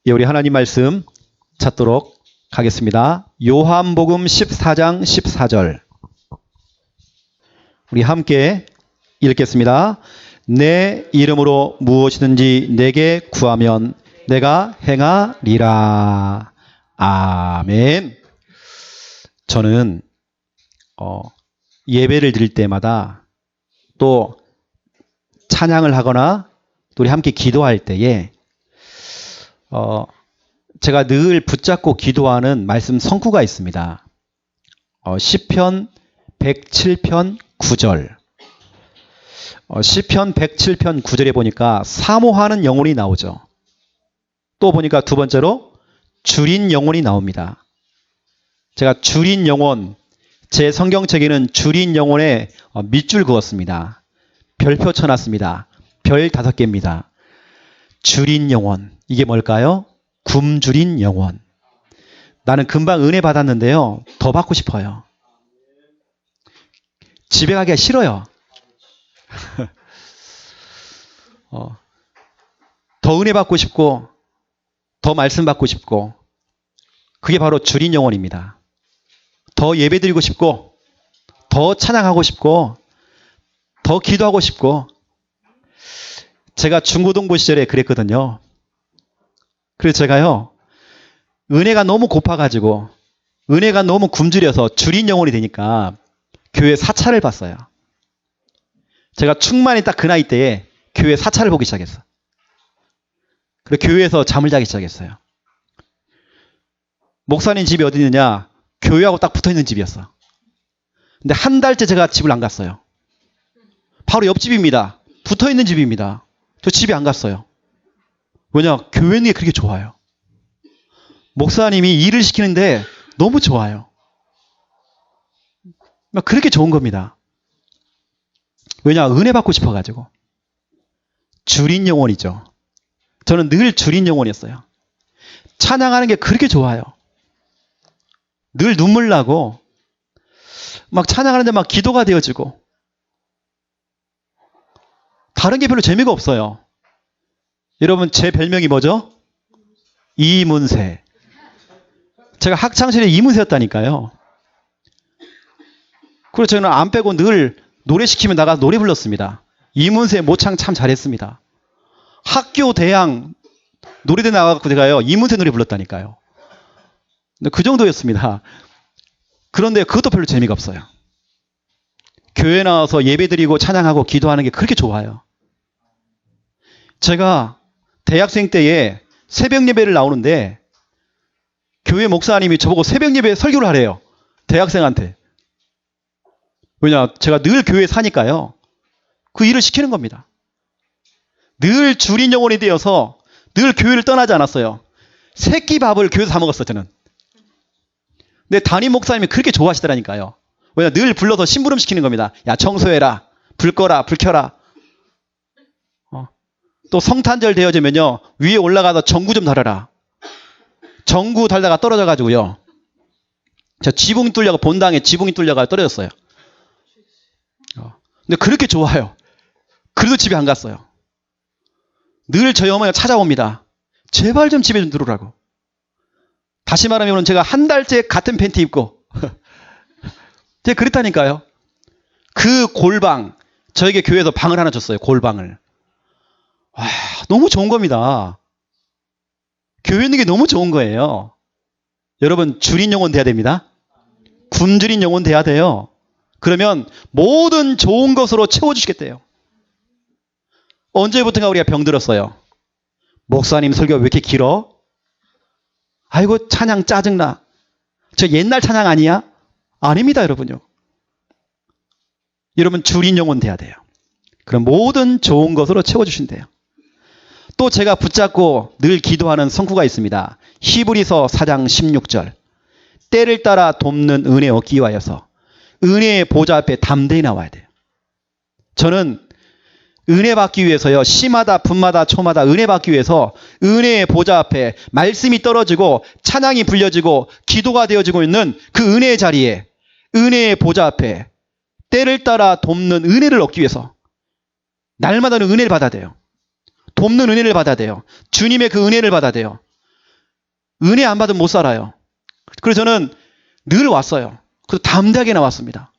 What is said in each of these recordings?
예, 우리 하나님 말씀 찾도록 하겠습니다. 요한복음 14장 14절. 우리 함께 읽겠습니다. 내 이름으로 무엇이든지 내게 구하면 내가 행하리라. 아멘. 저는 예배를 드릴 때마다 또 찬양을 하거나 또 우리 함께 기도할 때에 제가 늘 붙잡고 기도하는 말씀 성구가 있습니다. 시편 107편 9절. 시편 107편 9절에 보니까 사모하는 영혼이 나오죠. 또 보니까 두 번째로 줄인 영혼이 나옵니다. 제가 줄인 영혼, 제 성경책에는 줄인 영혼에 밑줄 그었습니다. 별표 쳐놨습니다. 별 5개입니다. 줄인 영혼, 이게 뭘까요? 굶주린 영혼. 나는 금방 은혜 받았는데요, 더 받고 싶어요. 집에 가기가 싫어요. 더 은혜 받고 싶고 더 말씀 받고 싶고, 그게 바로 줄인 영혼입니다. 더 예배 드리고 싶고 더 찬양하고 싶고 더 기도하고 싶고. 제가 중고등부 시절에 그랬거든요. 그래서 제가요, 은혜가 너무 고파가지고 은혜가 너무 굶주려서 줄인 영혼이 되니까 교회 사찰을 봤어요. 제가 충만히 딱 그 나이 때에 교회 사찰을 보기 시작했어. 그리고 교회에서 잠을 자기 시작했어요. 목사님 집이 어디 있느냐? 교회하고 딱 붙어있는 집이었어. 근데 한 달째 제가 집을 안 갔어요. 바로 옆집입니다. 붙어있는 집입니다. 저 집에 안 갔어요. 왜냐? 교회 있는 게 그렇게 좋아요. 목사님이 일을 시키는데 너무 좋아요. 그렇게 좋은 겁니다. 왜냐? 은혜 받고 싶어가지고. 줄인 영혼이죠. 저는 늘 줄인 영혼이었어요. 찬양하는 게 그렇게 좋아요. 늘 눈물 나고 막 찬양하는데 막 기도가 되어지고. 다른 게 별로 재미가 없어요. 여러분, 제 별명이 뭐죠? 이문세. 제가 학창시절에 이문세였다니까요. 그리고 저는 안 빼고 늘 노래 시키면 나가서 노래 불렀습니다. 이문세 모창 참 잘했습니다. 학교 대학 노래대 나가고 제가요, 이문세 노래 불렀다니까요. 그 정도였습니다. 그런데 그것도 별로 재미가 없어요. 교회 나와서 예배드리고 찬양하고 기도하는 게 그렇게 좋아요. 제가 대학생 때에 새벽 예배를 나오는데 교회 목사님이 저보고 새벽 예배 설교를 하래요. 대학생한테. 왜냐? 제가 늘 교회에 사니까요. 그 일을 시키는 겁니다. 늘 줄인 영혼이 되어서 늘 교회를 떠나지 않았어요. 새끼 밥을 교회에서 사 먹었어요, 저는. 근데 담임 목사님이 그렇게 좋아하시더라니까요. 왜냐? 늘 불러서 심부름 시키는 겁니다. 야, 청소해라. 불 꺼라. 불 켜라. 또 성탄절 되어지면요, 위에 올라가서 전구 좀 달아라. 전구 달다가 떨어져가지고요, 저 지붕이 뚫려가, 본당에 지붕이 뚫려가 떨어졌어요. 근데 그렇게 좋아요. 그래도 집에 안 갔어요. 늘 저희 어머니가 찾아옵니다. 제발 좀 집에 좀 들어오라고. 다시 말하면 제가 한 달째 같은 팬티 입고 제가 그랬다니까요. 그 골방, 저에게 교회에서 방을 하나 줬어요. 골방을. 와, 너무 좋은 겁니다. 교회 있는 게 너무 좋은 거예요. 여러분, 줄인 영혼 돼야 됩니다. 굶주린 영혼 돼야 돼요. 그러면 모든 좋은 것으로 채워주시겠대요. 언제부턴가 우리가 병들었어요. 목사님 설교 왜 이렇게 길어? 아이고, 찬양 짜증나. 저 옛날 찬양 아니야? 아닙니다, 여러분요. 여러분, 줄인 영혼 돼야 돼요. 그럼 모든 좋은 것으로 채워주신대요. 또 제가 붙잡고 늘 기도하는 성구가 있습니다. 히브리서 4장 16절. 때를 따라 돕는 은혜 얻기 위하여서 은혜의 보좌 앞에 담대히 나와야 돼요. 저는 은혜 받기 위해서요, 시마다 분마다 초마다 은혜 받기 위해서 은혜의 보좌 앞에 말씀이 떨어지고 찬양이 불려지고 기도가 되어지고 있는 그 은혜의 자리에, 은혜의 보좌 앞에 때를 따라 돕는 은혜를 얻기 위해서 날마다 은혜를 받아야 돼요. 돕는 은혜를 받아야 돼요. 주님의 그 은혜를 받아야 돼요. 은혜 안 받으면 못 살아요. 그래서 저는 늘 왔어요. 그래서 담대하게 나왔습니다.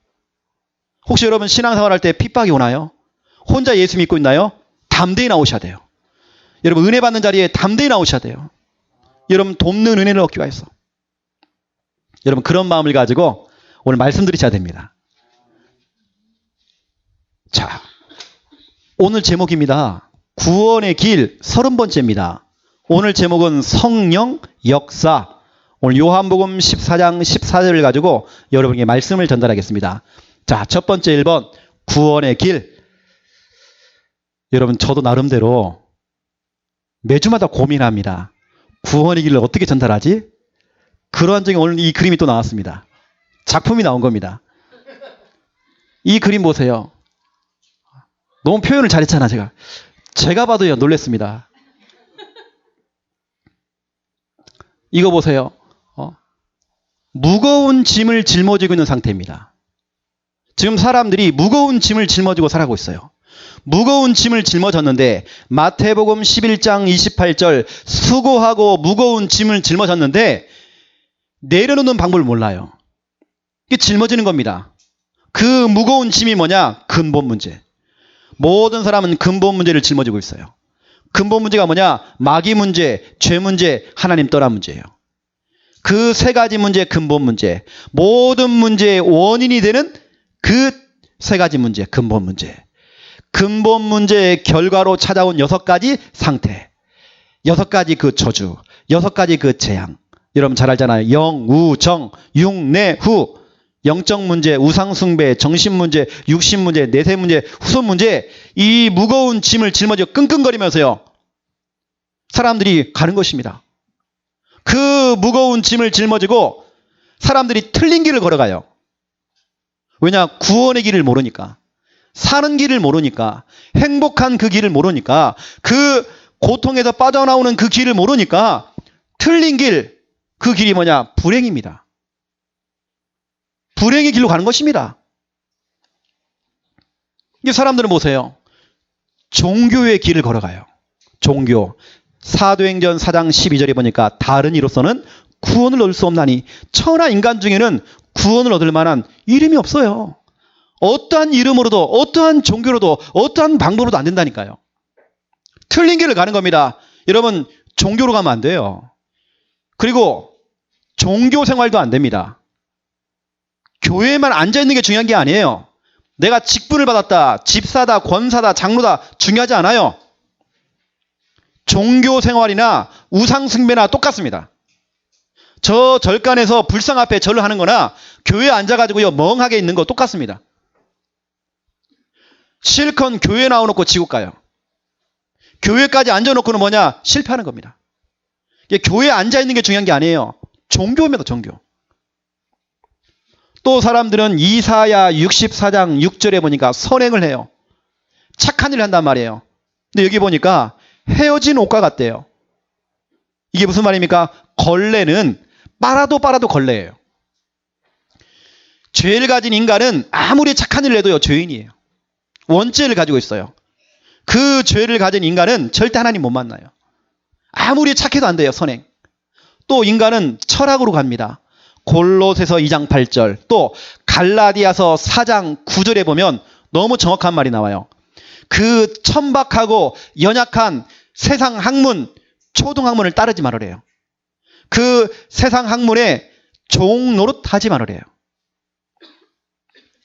혹시 여러분 신앙생활 할 때 핍박이 오나요? 혼자 예수 믿고 있나요? 담대히 나오셔야 돼요. 여러분 은혜 받는 자리에 담대히 나오셔야 돼요. 여러분 돕는 은혜를 얻기 위해서. 여러분 그런 마음을 가지고 오늘 말씀 드리셔야 됩니다. 자, 오늘 제목입니다. 구원의 길 30번째입니다. 오늘 제목은 성령 역사. 오늘 요한복음 14장 14절을 가지고 여러분에게 말씀을 전달하겠습니다. 자, 첫 번째 1번 구원의 길. 여러분 저도 나름대로 매주마다 고민합니다. 구원의 길을 어떻게 전달하지? 그러한 중에 오늘 이 그림이 또 나왔습니다. 작품이 나온 겁니다. 이 그림 보세요. 너무 표현을 잘했잖아 제가 봐도요 놀랬습니다. 이거 보세요. 무거운 짐을 짊어지고 있는 상태입니다. 지금 사람들이 무거운 짐을 짊어지고 살아가고 있어요. 무거운 짐을 짊어졌는데 마태복음 11장 28절 수고하고 무거운 짐을 짊어졌는데 내려놓는 방법을 몰라요. 이게 짊어지는 겁니다. 그 무거운 짐이 뭐냐? 근본 문제. 모든 사람은 근본 문제를 짊어지고 있어요. 근본 문제가 뭐냐? 마귀 문제, 죄 문제, 하나님 떠난 문제예요. 그 세 가지 문제 근본 문제. 모든 문제의 원인이 되는 그 세 가지 문제 근본 문제. 근본 문제의 결과로 찾아온 6가지 상태. 6가지 그 저주. 6가지 그 재앙. 여러분 잘 알잖아요. 영, 우, 정, 육, 내, 후. 영적 문제, 우상 숭배, 정신 문제, 육신 문제, 내세 문제, 후손 문제. 이 무거운 짐을 짊어지고 끙끙거리면서요. 사람들이 가는 것입니다. 그 무거운 짐을 짊어지고 사람들이 틀린 길을 걸어가요. 왜냐? 구원의 길을 모르니까. 사는 길을 모르니까. 행복한 그 길을 모르니까. 그 고통에서 빠져나오는 그 길을 모르니까 틀린 길, 그 길이 뭐냐? 불행입니다. 불행의 길로 가는 것입니다. 이 사람들은 보세요. 종교의 길을 걸어가요. 종교. 사도행전 4장 12절에 보니까 다른 이로서는 구원을 얻을 수 없나니 천하 인간 중에는 구원을 얻을 만한 이름이 없어요. 어떠한 이름으로도 어떠한 종교로도 어떠한 방법으로도 안 된다니까요. 틀린 길을 가는 겁니다. 여러분 종교로 가면 안 돼요. 그리고 종교 생활도 안 됩니다. 교회에만 앉아있는 게 중요한 게 아니에요. 내가 직분을 받았다, 집사다, 권사다, 장로다 중요하지 않아요. 종교 생활이나 우상 숭배나 똑같습니다. 저 절간에서 불상 앞에 절을 하는 거나 교회에 앉아가지고요 멍하게 있는 거 똑같습니다. 실컷 교회 나와놓고 지옥 가요. 교회까지 앉아놓고는 뭐냐? 실패하는 겁니다. 교회에 앉아있는 게 중요한 게 아니에요. 종교입니다. 종교. 또 사람들은 이사야 64장 6절에 보니까 선행을 해요. 착한 일을 한단 말이에요. 근데 여기 보니까 헤어진 옷과 같대요. 이게 무슨 말입니까? 걸레는 빨아도 걸레예요. 죄를 가진 인간은 아무리 착한 일을 해도요 죄인이에요. 원죄를 가지고 있어요. 그 죄를 가진 인간은 절대 하나님 못 만나요. 아무리 착해도 안 돼요. 선행. 또 인간은 철학으로 갑니다. 골로새서 2장 8절 또 갈라디아서 4장 9절에 보면 너무 정확한 말이 나와요. 그 천박하고 연약한 세상 학문, 초등학문을 따르지 말으래요. 그 세상 학문에 종 노릇하지 말으래요.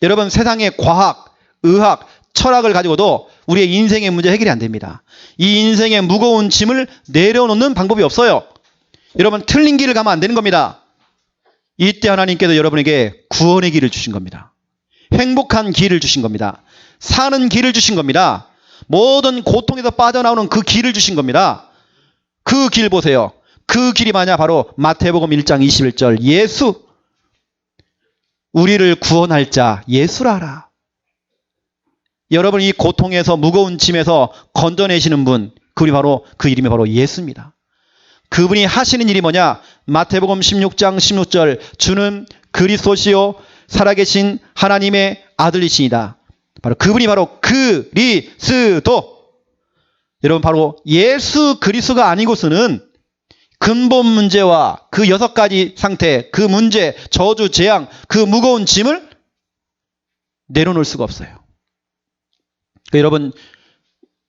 여러분 세상의 과학, 의학, 철학을 가지고도 우리의 인생의 문제 해결이 안 됩니다. 이 인생의 무거운 짐을 내려놓는 방법이 없어요. 여러분 틀린 길을 가면 안 되는 겁니다. 이때 하나님께서 여러분에게 구원의 길을 주신 겁니다. 행복한 길을 주신 겁니다. 사는 길을 주신 겁니다. 모든 고통에서 빠져나오는 그 길을 주신 겁니다. 그 길 보세요. 그 길이 뭐냐? 바로 마태복음 1장 21절 예수. 우리를 구원할 자 예수라라. 여러분 이 고통에서 무거운 짐에서 건져내시는 분, 그분이 바로 그 이름이 바로 예수입니다. 그분이 하시는 일이 뭐냐? 마태복음 16장 16절 주는 그리스도시요 살아계신 하나님의 아들이시니다. 바로 그분이 바로 그리스도. 여러분 바로 예수 그리스도가 아니고서는 근본 문제와 그 6가지 상태, 그 문제, 저주, 재앙, 그 무거운 짐을 내려놓을 수가 없어요. 그러니까 여러분,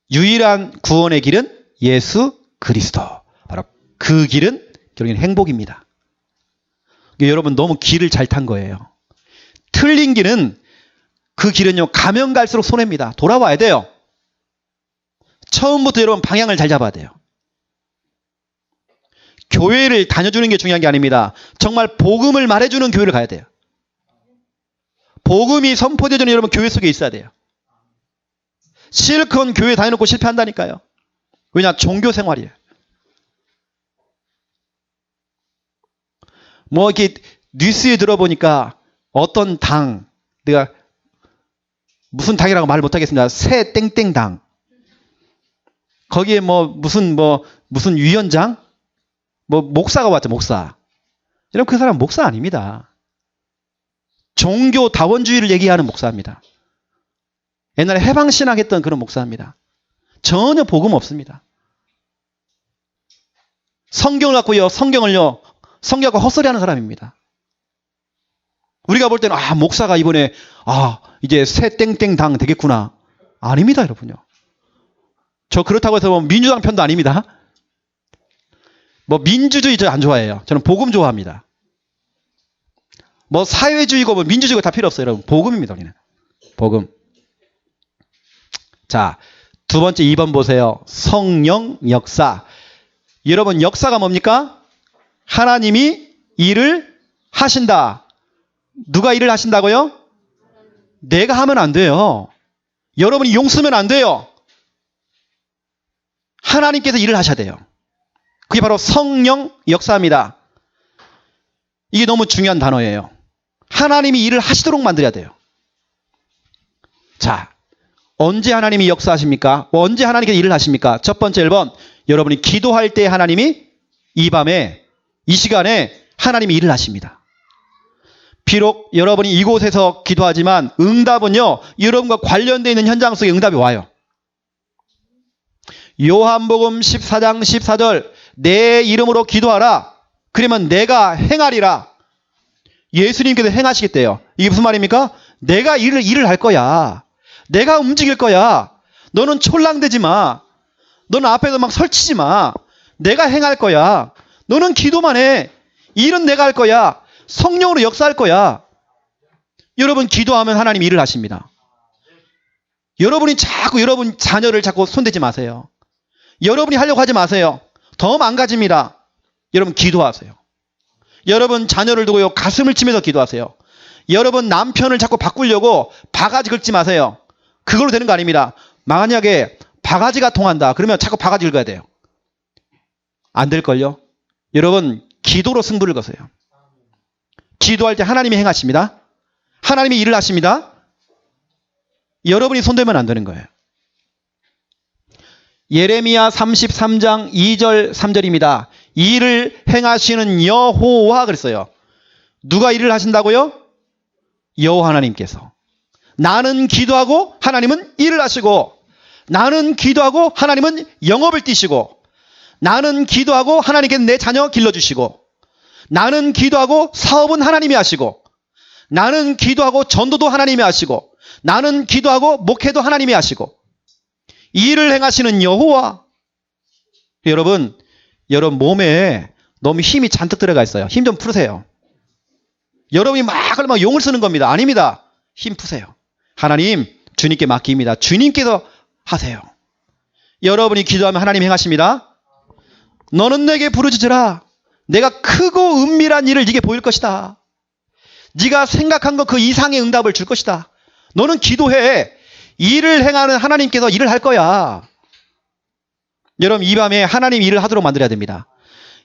유일한 구원의 길은 예수 그리스도. 바로 그 길은 결국엔 행복입니다. 그러니까 여러분 너무 길을 잘 탄 거예요. 틀린 길은 그 길은요, 가면 갈수록 손해입니다. 돌아와야 돼요. 처음부터 여러분 방향을 잘 잡아야 돼요. 교회를 다녀주는 게 중요한 게 아닙니다. 정말 복음을 말해주는 교회를 가야 돼요. 복음이 선포되는 여러분 교회 속에 있어야 돼요. 실컷 교회 다녀놓고 실패한다니까요. 왜냐? 종교 생활이에요. 뭐 이렇게 뉴스에 들어보니까 어떤 당, 내가 무슨 당이라고 말 못하겠습니다. 새 땡땡당. 거기에 무슨 위원장? 목사가 왔죠, 목사. 여러분, 그 사람 목사 아닙니다. 종교 다원주의를 얘기하는 목사입니다. 옛날에 해방신학 했던 그런 목사입니다. 전혀 복음 없습니다. 성경을 갖고요, 성경과 헛소리하는 사람입니다. 우리가 볼 때는 목사가 이번에 이제 새 땡땡당 되겠구나. 아닙니다, 여러분요. 저 그렇다고 해서 민주당 편도 아닙니다. 민주주의 저 안 좋아해요. 저는 복음 좋아합니다. 사회주의고 민주주의고 다 필요 없어요, 여러분. 복음입니다, 우리는. 복음. 자, 두 번째 2번 보세요. 성령 역사. 여러분, 역사가 뭡니까? 하나님이 일을 하신다. 누가 일을 하신다고요? 내가 하면 안 돼요. 여러분이 용 쓰면 안 돼요. 하나님께서 일을 하셔야 돼요. 그게 바로 성령 역사입니다. 이게 너무 중요한 단어예요. 하나님이 일을 하시도록 만들어야 돼요. 자, 언제 하나님이 역사하십니까? 언제 하나님께서 일을 하십니까? 첫 번째 1번, 여러분이 기도할 때 하나님이 이 밤에, 이 시간에 하나님이 일을 하십니다. 비록 여러분이 이곳에서 기도하지만 응답은요, 여러분과 관련되어 있는 현장 속에 응답이 와요. 요한복음 14장 14절, 내 이름으로 기도하라. 그러면 내가 행하리라. 예수님께서 행하시겠대요. 이게 무슨 말입니까? 내가 일을 할 거야. 내가 움직일 거야. 너는 촐랑대지 마. 너는 앞에서 막 설치지 마. 내가 행할 거야. 너는 기도만 해. 일은 내가 할 거야. 성령으로 역사할 거야. 여러분 기도하면 하나님 일을 하십니다. 여러분이 자꾸 여러분 자녀를 자꾸 손대지 마세요. 여러분이 하려고 하지 마세요. 더 망가집니다. 여러분 기도하세요. 여러분 자녀를 두고요 가슴을 치면서 기도하세요. 여러분 남편을 자꾸 바꾸려고 바가지 긁지 마세요. 그걸로 되는 거 아닙니다. 만약에 바가지가 통한다. 그러면 자꾸 바가지 긁어야 돼요. 안 될걸요? 여러분 기도로 승부를 거세요. 기도할 때 하나님이 행하십니다. 하나님이 일을 하십니다. 여러분이 손대면 안 되는 거예요. 예레미야 33장 2절 3절입니다. 일을 행하시는 여호와 그랬어요. 누가 일을 하신다고요? 여호와 하나님께서. 나는 기도하고 하나님은 일을 하시고, 나는 기도하고 하나님은 영업을 띠시고, 나는 기도하고 하나님께서 내 자녀 길러주시고, 나는 기도하고 사업은 하나님이 하시고, 나는 기도하고 전도도 하나님이 하시고, 나는 기도하고 목회도 하나님이 하시고, 일을 행하시는 여호와. 여러분 몸에 너무 힘이 잔뜩 들어가 있어요. 힘 좀 푸세요. 여러분이 막 용을 쓰는 겁니다. 아닙니다. 힘 푸세요. 하나님 주님께 맡깁니다. 주님께서 하세요. 여러분이 기도하면 하나님 행하십니다. 너는 내게 부르짖으라. 내가 크고 은밀한 일을 네게 보일 것이다. 네가 생각한 것 그 이상의 응답을 줄 것이다. 너는 기도해. 일을 행하는 하나님께서 일을 할 거야. 여러분 이 밤에 하나님 일을 하도록 만들어야 됩니다.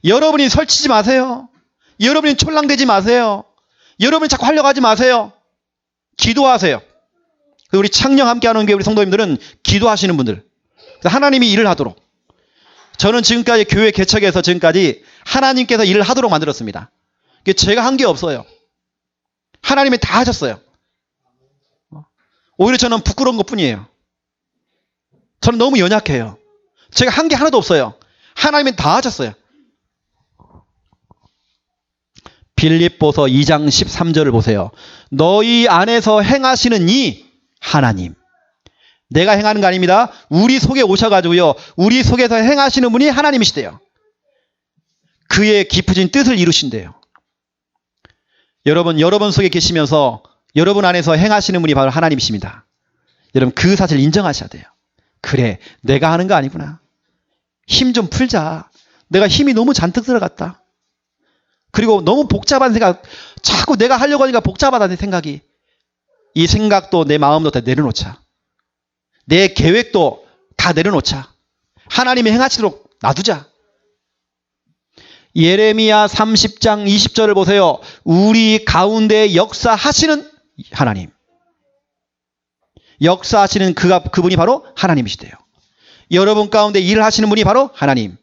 여러분이 설치지 마세요. 여러분이 촐랑대지 마세요. 여러분이 자꾸 하려고 하지 마세요. 기도하세요. 우리 창녕 함께하는 교회 우리 성도님들은 기도하시는 분들, 하나님이 일을 하도록. 저는 지금까지 교회 개척에서 지금까지 하나님께서 일을 하도록 만들었습니다. 제가 한 게 없어요. 하나님이 다 하셨어요. 오히려 저는 부끄러운 것뿐이에요. 저는 너무 연약해요. 제가 한 게 하나도 없어요. 하나님이 다 하셨어요. 빌립보서 2장 13절을 보세요. 너희 안에서 행하시는 이 하나님. 내가 행하는 거 아닙니다. 우리 속에 오셔가지고요. 우리 속에서 행하시는 분이 하나님이시대요. 그의 깊으신 뜻을 이루신대요. 여러분 속에 계시면서 여러분 안에서 행하시는 분이 바로 하나님이십니다. 여러분 그 사실을 인정하셔야 돼요. 그래, 내가 하는 거 아니구나. 힘 좀 풀자. 내가 힘이 너무 잔뜩 들어갔다. 그리고 너무 복잡한 생각, 자꾸 내가 하려고 하니까 복잡하다는 생각이. 이 생각도 내 마음도 다 내려놓자. 내 계획도 다 내려놓자. 하나님이 행하시도록 놔두자. 예레미야 30장 20절을 보세요. 우리 가운데 역사하시는 하나님. 역사하시는 그분이 바로 하나님이시대요. 여러분 가운데 일을 하시는 분이 바로 하나님.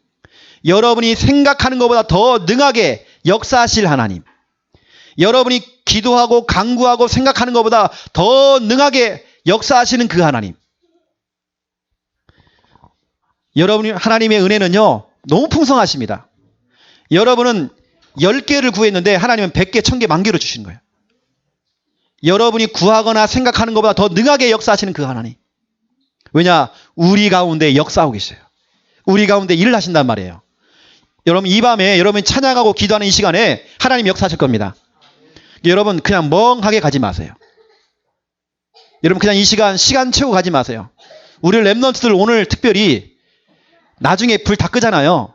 여러분이 생각하는 것보다 더 능하게 역사하실 하나님. 여러분이 기도하고 간구하고 생각하는 것보다 더 능하게 역사하시는 그 하나님. 여러분이 하나님의 은혜는요, 너무 풍성하십니다. 여러분은 10개를 구했는데 하나님은 100개, 1000개, 10,000개로 주시는 거예요. 여러분이 구하거나 생각하는 것보다 더 능하게 역사하시는 그 하나님. 왜냐? 우리 가운데 역사하고 계셔요. 우리 가운데 일을 하신단 말이에요. 여러분 이 밤에 여러분이 찬양하고 기도하는 이 시간에 하나님 역사하실 겁니다. 여러분 그냥 멍하게 가지 마세요. 여러분 그냥 이 시간 채우고 가지 마세요. 우리 랩런트들 오늘 특별히 나중에 불 다 끄잖아요.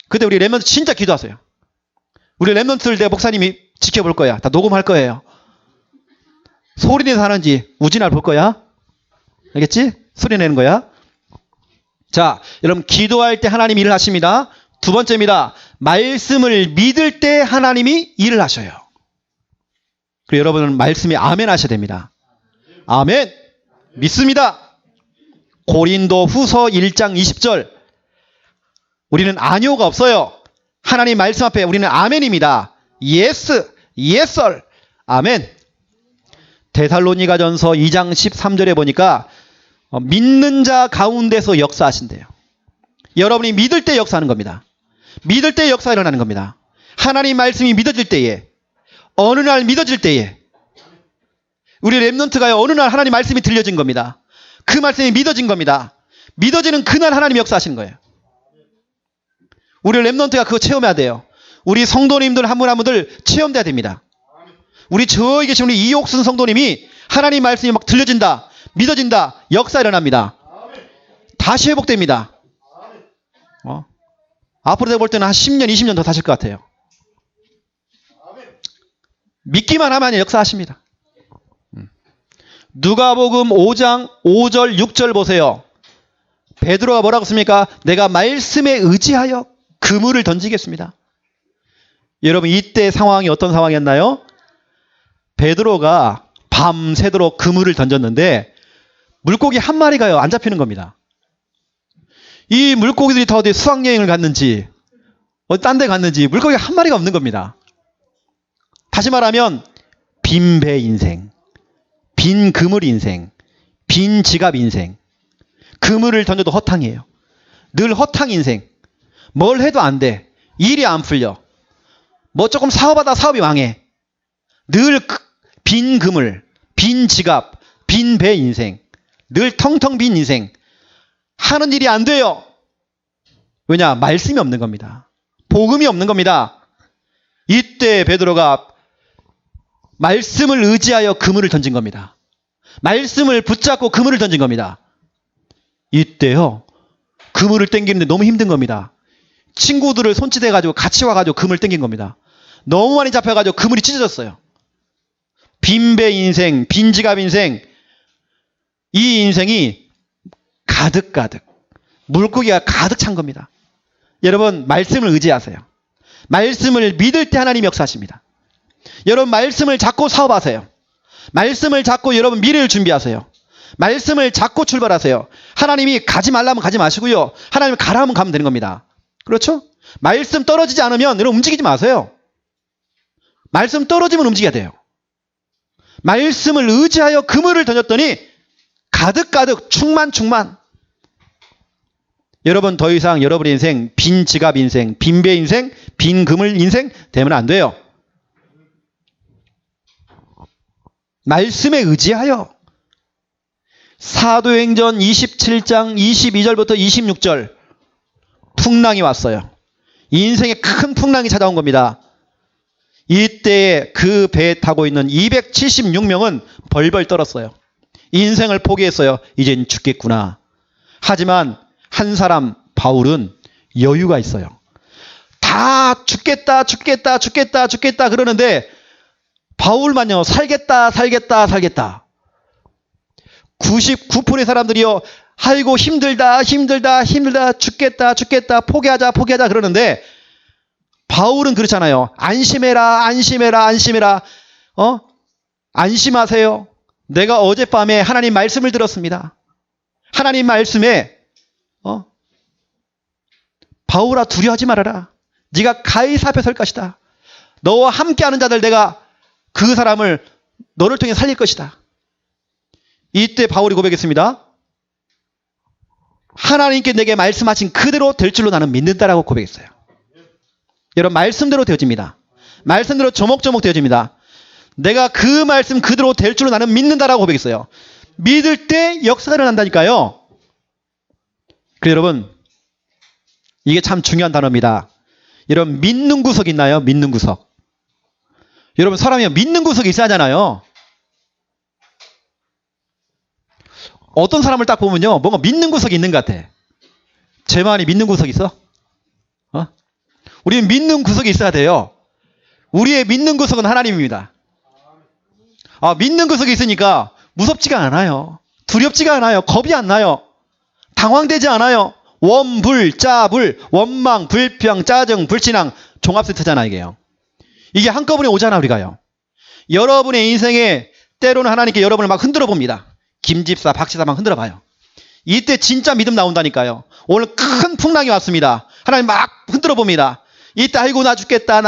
그때 우리 랩런트 진짜 기도하세요. 우리 랩런트들 내 목사님이 지켜볼 거야. 다 녹음할 거예요. 소리내서 하는지 우진아 볼 거야. 알겠지? 소리 내는 거야. 자, 여러분 기도할 때 하나님이 일을 하십니다. 두 번째입니다. 말씀을 믿을 때 하나님이 일을 하셔요. 그리고 여러분은 말씀에 아멘 하셔야 됩니다. 아멘. 믿습니다. 고린도 후서 1장 20절. 우리는 아니오가 없어요. 하나님 말씀 앞에 우리는 아멘입니다. 예스, 예썰, 아멘. 데살로니가전서 2장 13절에 보니까 믿는 자 가운데서 역사하신대요. 여러분이 믿을 때 역사하는 겁니다. 믿을 때 역사가 일어나는 겁니다. 하나님 말씀이 믿어질 때에, 어느 날 믿어질 때에, 우리 랩런트가요, 어느 날 하나님 말씀이 들려진 겁니다. 그 말씀이 믿어진 겁니다. 믿어지는 그날 하나님 역사하시는 거예요. 우리 랩런트가 그거 체험해야 돼요. 우리 성도님들 한 분 한 분들 체험돼야 됩니다. 우리 저기 계신 우리 이옥순 성도님이 하나님 말씀이 막 들려진다, 믿어진다, 역사 일어납니다. 다시 회복됩니다. 앞으로 내가 볼 때는 한 10년, 20년 더 사실 것 같아요. 믿기만 하면 역사하십니다. 누가복음 5장 5절 6절 보세요. 베드로가 뭐라고 씁니까? 내가 말씀에 의지하여 그물을 던지겠습니다. 여러분 이때 상황이 어떤 상황이었나요? 베드로가 밤새도록 그물을 던졌는데 물고기 한 마리가요 안 잡히는 겁니다. 이 물고기들이 다 어디 수학여행을 갔는지 어디 딴 데 갔는지 물고기 한 마리가 없는 겁니다. 다시 말하면 빈 배 인생, 빈 그물 인생, 빈 지갑 인생. 그물을 던져도 허탕이에요. 늘 허탕 인생. 뭘 해도 안 돼. 일이 안 풀려. 뭐 조금 사업하다 사업이 망해. 늘 빈 그물, 빈 지갑, 빈 배 인생. 늘 텅텅 빈 인생. 하는 일이 안 돼요. 왜냐? 말씀이 없는 겁니다. 복음이 없는 겁니다. 이때 베드로가 말씀을 의지하여 그물을 던진 겁니다. 말씀을 붙잡고 그물을 던진 겁니다. 이때요. 그물을 당기는데 너무 힘든 겁니다. 친구들을 손짓해가지고 같이 와가지고 그물 당긴 겁니다. 너무 많이 잡혀가지고 그물이 찢어졌어요. 빈배 인생, 빈지갑 인생. 이 인생이 가득가득 물고기가 가득 찬 겁니다. 여러분 말씀을 의지하세요. 말씀을 믿을 때 하나님 역사하십니다. 여러분 말씀을 잡고 사업하세요. 말씀을 잡고 여러분 미래를 준비하세요. 말씀을 잡고 출발하세요. 하나님이 가지 말라면 가지 마시고요. 하나님이 가라 하면 가면 되는 겁니다. 그렇죠? 말씀 떨어지지 않으면 여러분 움직이지 마세요. 말씀 떨어지면 움직여야 돼요. 말씀을 의지하여 그물을 던졌더니 가득가득 충만. 여러분 더 이상 여러분의 인생 빈 지갑 인생, 빈 배 인생, 빈 그물 인생 되면 안 돼요. 말씀에 의지하여. 사도행전 27장 22절부터 26절 풍랑이 왔어요. 인생에 큰 풍랑이 찾아온 겁니다. 이때에 그 배에 타고 있는 276명은 벌벌 떨었어요. 인생을 포기했어요. 이젠 죽겠구나. 하지만 한 사람 바울은 여유가 있어요. 다 죽겠다 그러는데 바울만요, 살겠다. 99%의 사람들이요, 아이고 힘들다 죽겠다 포기하자 그러는데 바울은 그렇잖아요. 안심해라. 안심하세요. 내가 어젯밤에 하나님 말씀을 들었습니다. 하나님 말씀에 바울아 두려워하지 말아라. 네가 가이사 앞에 설 것이다. 너와 함께하는 자들 내가 그 사람을 너를 통해 살릴 것이다. 이때 바울이 고백했습니다. 하나님께 내게 말씀하신 그대로 될 줄로 나는 믿는다라고 고백했어요. 여러분, 말씀대로 되어집니다. 말씀대로 조목조목 되어집니다. 내가 그 말씀 그대로 될 줄로 나는 믿는다라고 고백했어요. 믿을 때 역사가 일어난다니까요. 그래서 여러분, 이게 참 중요한 단어입니다. 여러분, 믿는 구석 있나요? 믿는 구석. 여러분, 사람이 믿는 구석이 있어야 하잖아요. 어떤 사람을 딱 보면요, 뭔가 믿는 구석이 있는 것 같아. 쟤만이 믿는 구석이 있어? 우리는 믿는 구석이 있어야 돼요. 우리의 믿는 구석은 하나님입니다. 믿는 구석이 있으니까 무섭지가 않아요. 두렵지가 않아요. 겁이 안 나요. 당황되지 않아요. 원불, 짜불, 원망, 불평, 짜증, 불신앙, 종합 세트잖아, 이게요. 이게 한꺼번에 오잖아, 우리가요. 여러분의 인생에 때로는 하나님께 여러분을 막 흔들어 봅니다. 김집사, 박지사 막 흔들어 봐요. 이때 진짜 믿음 나온다니까요. 오늘 큰 풍랑이 왔습니다. 하나님 막 흔들어 봅니다. 이때 아이고 나 죽겠다.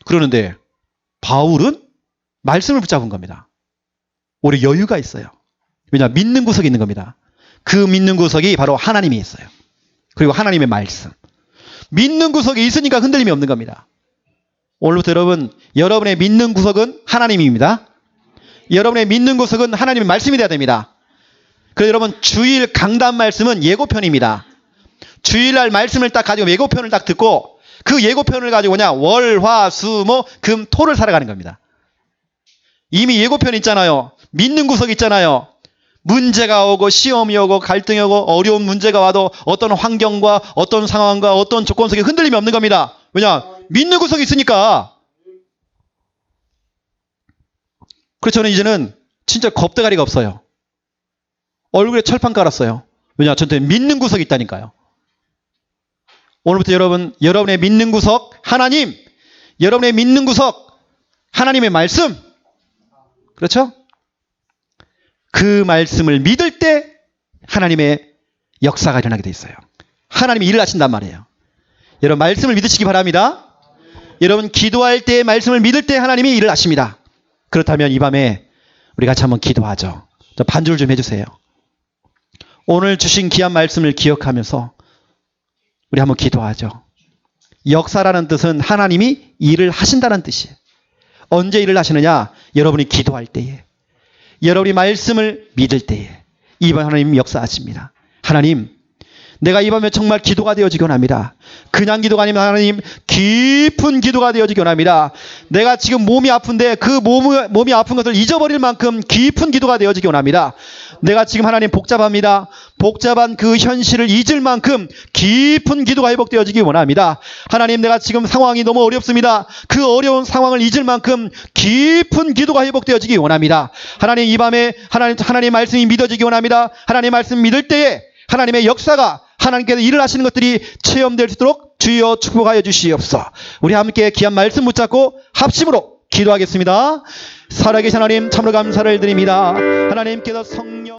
그러는데 바울은 말씀을 붙잡은 겁니다. 오히려 여유가 있어요. 왜냐? 믿는 구석이 있는 겁니다. 그 믿는 구석이 바로 하나님이 있어요. 그리고 하나님의 말씀. 믿는 구석이 있으니까 흔들림이 없는 겁니다. 오늘부터 여러분의 믿는 구석은 하나님입니다. 여러분의 믿는 구석은 하나님의 말씀이 돼야 됩니다. 그래서 여러분, 주일 강단 말씀은 예고편입니다. 주일날 말씀을 딱 가지고 예고편을 딱 듣고 그 예고편을 가지고 그냥 월, 화, 수, 목, 금, 토를 살아가는 겁니다. 이미 예고편 있잖아요. 믿는 구석 있잖아요. 문제가 오고 시험이 오고 갈등이 오고 어려운 문제가 와도 어떤 환경과 어떤 상황과 어떤 조건 속에 흔들림이 없는 겁니다. 왜냐? 믿는 구석이 있으니까. 그래서 저는 이제는 진짜 겁대가리가 없어요. 얼굴에 철판 깔았어요. 왜냐? 저한테 믿는 구석이 있다니까요. 오늘부터 여러분의 믿는 구석 하나님, 여러분의 믿는 구석 하나님의 말씀, 그렇죠? 그 말씀을 믿을 때 하나님의 역사가 일어나게 돼 있어요. 하나님이 일을 하신단 말이에요. 여러분, 말씀을 믿으시기 바랍니다. 여러분, 기도할 때 말씀을 믿을 때 하나님이 일을 하십니다. 그렇다면 이 밤에 우리 같이 한번 기도하죠. 반주를 좀 해주세요. 오늘 주신 귀한 말씀을 기억하면서 우리 한번 기도하죠. 역사라는 뜻은 하나님이 일을 하신다는 뜻이에요. 언제 일을 하시느냐? 여러분이 기도할 때에, 여러분이 말씀을 믿을 때에 이 밤 하나님 역사하십니다. 하나님, 내가 이 밤에 정말 기도가 되어지기 원합니다. 그냥 기도가 아니면 하나님 깊은 기도가 되어지기 원합니다. 내가 지금 몸이 아픈데 그 몸이 아픈 것을 잊어버릴 만큼 깊은 기도가 되어지기 원합니다. 내가 지금 하나님 복잡합니다. 복잡한 그 현실을 잊을 만큼 깊은 기도가 회복되어지기 원합니다. 하나님, 내가 지금 상황이 너무 어렵습니다. 그 어려운 상황을 잊을 만큼 깊은 기도가 회복되어지기 원합니다. 하나님, 이 밤에 하나님 말씀이 믿어지기 원합니다. 하나님 말씀 믿을 때에 하나님의 역사가, 하나님께서 일을 하시는 것들이 체험될 수 있도록 주여 축복하여 주시옵소서. 우리 함께 귀한 말씀 붙잡고 합심으로 기도하겠습니다. 살아계신 하나님, 참으로 감사를 드립니다. 하나님께서 성령